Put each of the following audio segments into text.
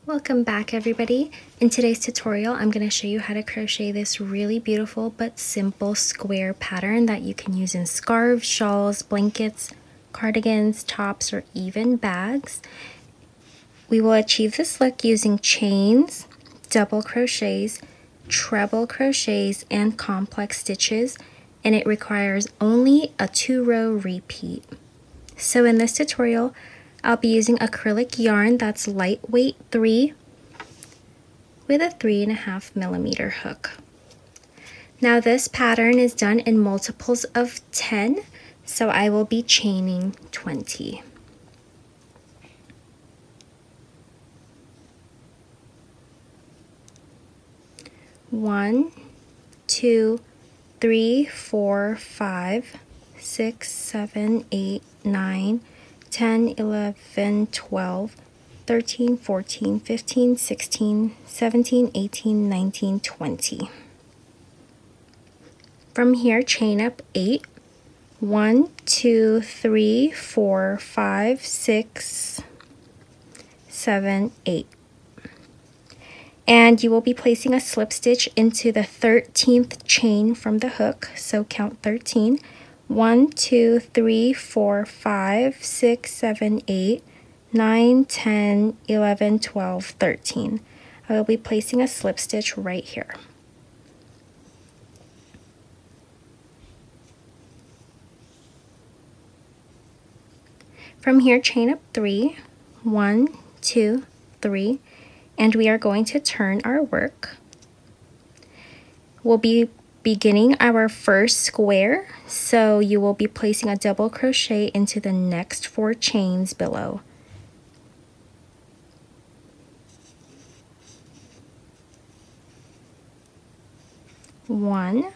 Welcome back, everybody. In today's tutorial, I'm going to show you how to crochet this really beautiful but simple square pattern that you can use in scarves, shawls, blankets, cardigans, tops, or even bags. We will achieve this look using chains, double crochets, treble crochets, and complex stitches, and it requires only a 2-row repeat. So in this tutorial, I'll be using acrylic yarn that's lightweight 3 with a 3.5mm hook. Now this pattern is done in multiples of 10, so I will be chaining 20. One, 2, 3, 4, 5, 6, 7, 8, 9, 10, 11, 12, 13, 14, 15, 16, 17, 18, 19, 20. From here, chain up 8. 1, 2, 3, 4, 5, 6, 7, 8. And you will be placing a slip stitch into the 13th chain from the hook, so count 13. 1, 2, 3, 4, 5, 6, 7, 8, 9, 10, 11, 12, 13. I will be placing a slip stitch right here. From here, chain up 3. 1, 2, 3, and we are going to turn our work. We'll be beginning our first square, so you will be placing a double crochet into the next 4 chains below. One,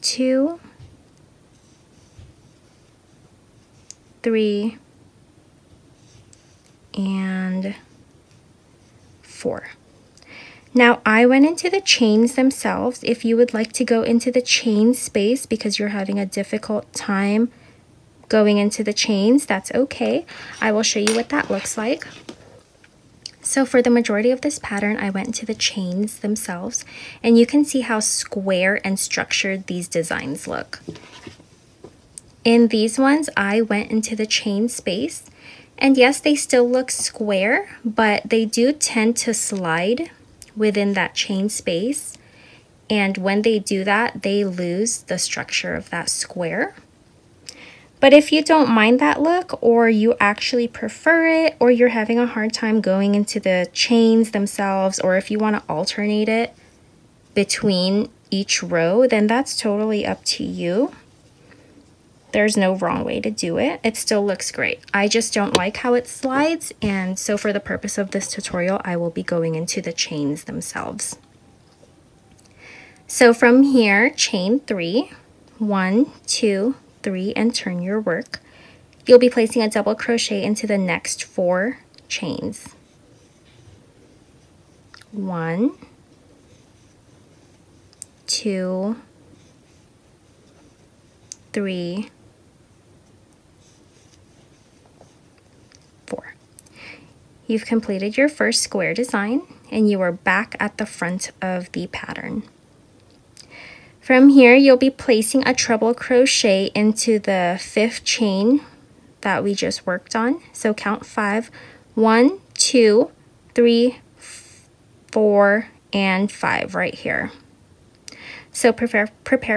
2, 3, and 4. Now I went into the chains themselves. If you would like to go into the chain space because you're having a difficult time going into the chains, that's okay. I will show you what that looks like. So for the majority of this pattern, I went into the chains themselves, and you can see how square and structured these designs look. In these ones, I went into the chain space, and yes, they still look square, but they do tend to slide within that chain space, and when they do that, they lose the structure of that square. But if you don't mind that look, or you actually prefer it, or you're having a hard time going into the chains themselves, or if you want to alternate it between each row, then that's totally up to you. There's no wrong way to do it. It still looks great. I just don't like how it slides, and so for the purpose of this tutorial, I will be going into the chains themselves. So from here, chain 3, 1, 2, 3, and turn your work. You'll be placing a double crochet into the next 4 chains. 1, 2, 3, 4. You've completed your first square design, and you are back at the front of the pattern. From here, you'll be placing a treble crochet into the 5th chain that we just worked on. So count 5. 1, 2, 3, 4, and 5 right here. So prepare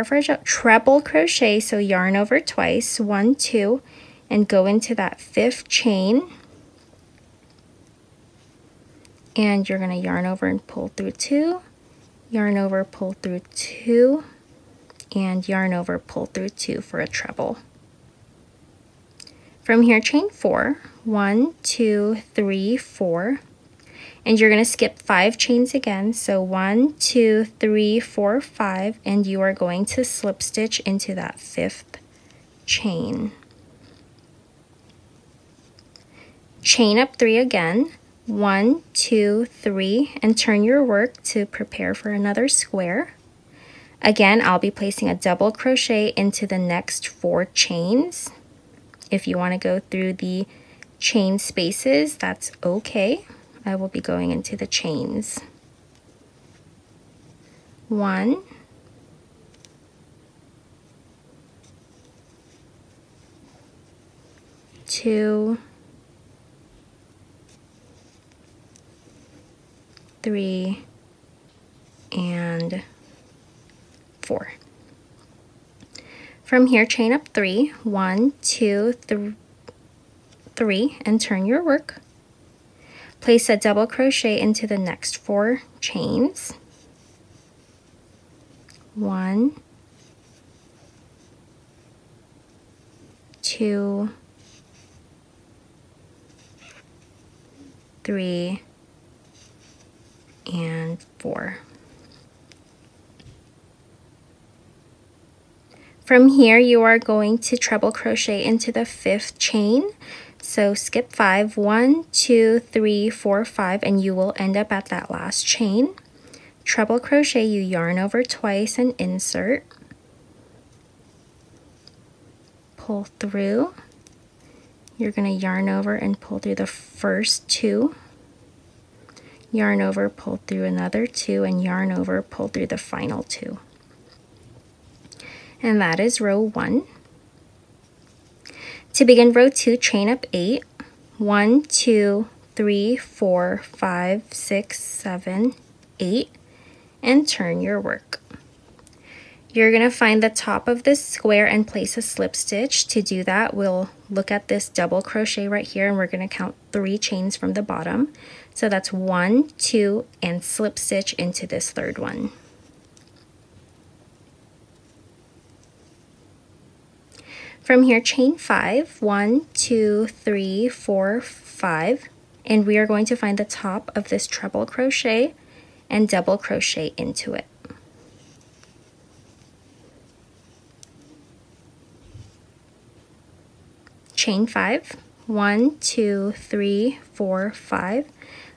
for a treble crochet, so yarn over twice, 1, 2, and go into that 5th chain. And you're going to yarn over and pull through 2, yarn over, pull through 2, and yarn over, pull through 2 for a treble. From here, chain 4, 1, 2, 3, 4, and you're going to skip 5 chains again. So 1, 2, 3, 4, 5, and you are going to slip stitch into that 5th chain. Chain up 3 again, 1, 2, 3, and turn your work to prepare for another square. Again, I'll be placing a double crochet into the next 4 chains. If you want to go through the chain spaces, that's okay. I will be going into the chains. 1, 2, 3, and 4. From here, chain up 3, 1, 2, 3, and turn your work. Place a double crochet into the next 4 chains. 1, 2, 3, and 4. From here, you are going to treble crochet into the 5th chain. So skip 5, 1, 2, 3, 4, 5, and you will end up at that last chain. Treble crochet, you yarn over twice and insert. Pull through. You're going to yarn over and pull through the first 2. Yarn over, pull through another 2, and yarn over, pull through the final 2. And that is row 1. To begin row 2, chain up 8. 1, 2, 3, 4, 5, 6, 7, 8, and turn your work. You're going to find the top of this square and place a slip stitch. To do that, we'll look at this double crochet right here, and we're going to count 3 chains from the bottom. So that's 1, 2, and slip stitch into this 3rd one. From here, chain 5, 1, 2, 3, 4, 5, and we are going to find the top of this treble crochet and double crochet into it. Chain 5, 1, 2, 3, 4, 5.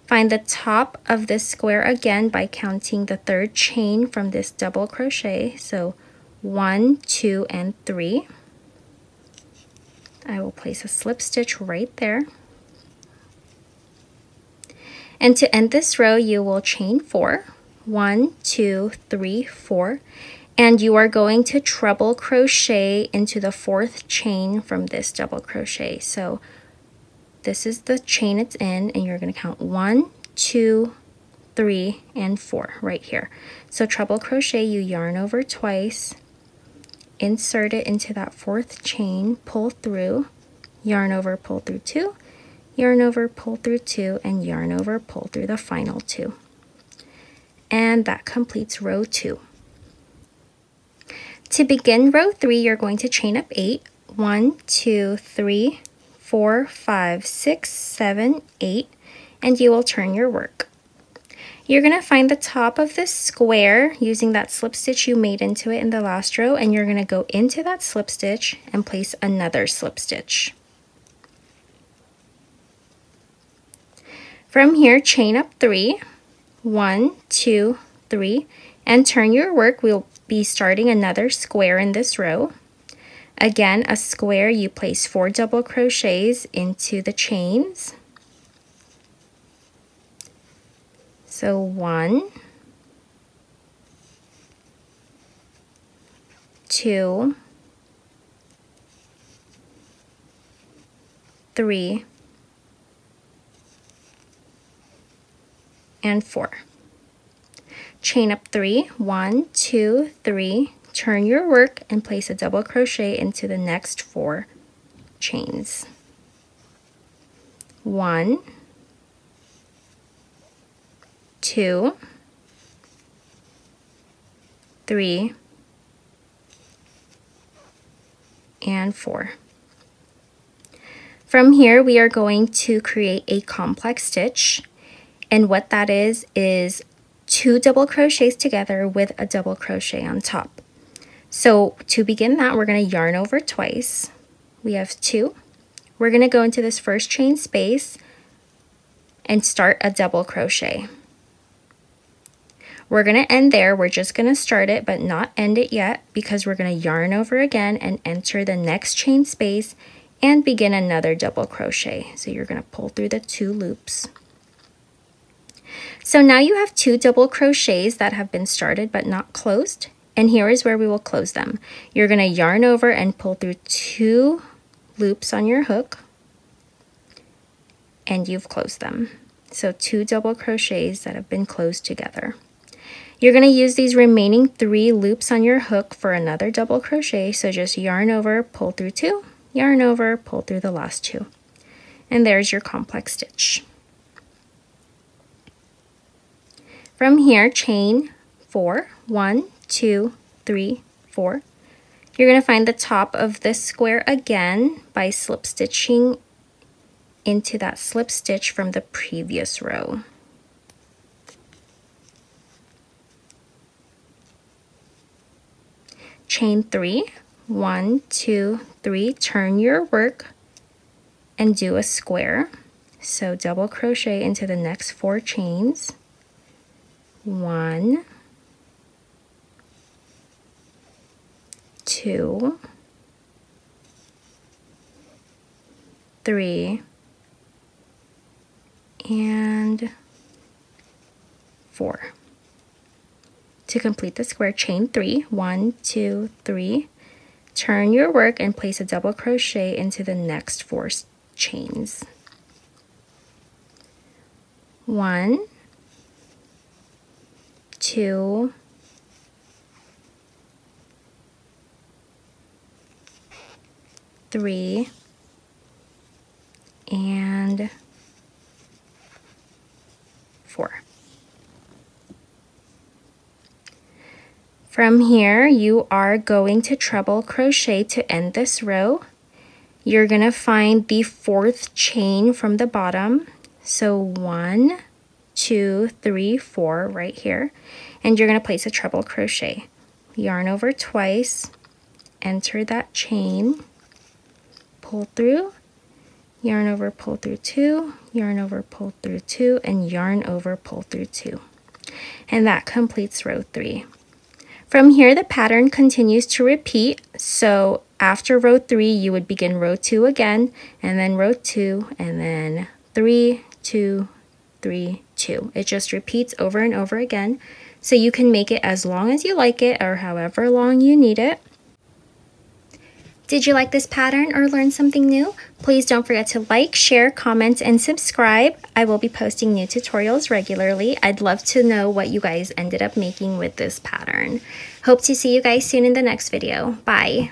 Find the top of this square again by counting the 3rd chain from this double crochet. So 1, 2, and 3. I will place a slip stitch right there. And to end this row, you will chain 4. 1, 2, 3, 4. And you are going to treble crochet into the 4th chain from this double crochet. So this is the chain it's in, and you're going to count 1, 2, 3, and 4 right here. So treble crochet, you yarn over twice, insert it into that 4th chain, pull through, yarn over, pull through 2, yarn over, pull through 2, and yarn over, pull through the final 2. And that completes row 2. To begin row 3, you're going to chain up 8. 1, 2, 3, 4, 5, 6, 7, 8, and you will turn your work. You're going to find the top of this square using that slip stitch you made into it in the last row, and you're going to go into that slip stitch and place another slip stitch. From here, chain up 3, 1, 2, 3, and turn your work. We'll be starting another square in this row. Again, a square, you place 4 double crochets into the chains. So 1, 2, 3, and 4. Chain up 3, 1, 2, 3, turn your work and place a double crochet into the next 4 chains. 1, 2, 3, and 4. From here, we are going to create a complex stitch, and what that is 2 double crochets together with a double crochet on top. So to begin that, we're going to yarn over twice. We have 2. We're going to go into this first chain space and start a double crochet. We're going to end there. We're just going to start it but not end it yet, because we're going to yarn over again and enter the next chain space and begin another double crochet. So you're going to pull through the 2 loops. So now you have 2 double crochets that have been started but not closed, and here is where we will close them. You're going to yarn over and pull through 2 loops on your hook, and you've closed them. So 2 double crochets that have been closed together. You're going to use these remaining 3 loops on your hook for another double crochet, so just yarn over, pull through 2, yarn over, pull through the last 2. And there's your complex stitch. From here, chain 4, 1, 2, 3, 4. You're going to find the top of this square again by slip stitching into that slip stitch from the previous row. Chain 3, 1, 2, 3, turn your work and do a square. So double crochet into the next 4 chains. 1, 2, 3, and 4. To complete the square, chain 3, 1, 2, 3, turn your work and place a double crochet into the next 4 chains. 1, 2, 3, and 4. From here, you are going to treble crochet to end this row. You're going to find the 4th chain from the bottom. So 1, 2, 3, 4 right here, and you're going to place a treble crochet. Yarn over twice, enter that chain, pull through, yarn over, pull through 2, yarn over, pull through 2, and yarn over, pull through 2. And that completes row 3. From here, the pattern continues to repeat. So after row 3, you would begin row 2 again, and then row 2, and then 3, 2, 3, 2. It just repeats over and over again. So you can make it as long as you like it or however long you need it. Did you like this pattern or learn something new? Please don't forget to like, share, comment, and subscribe. I will be posting new tutorials regularly. I'd love to know what you guys ended up making with this pattern. Hope to see you guys soon in the next video. Bye!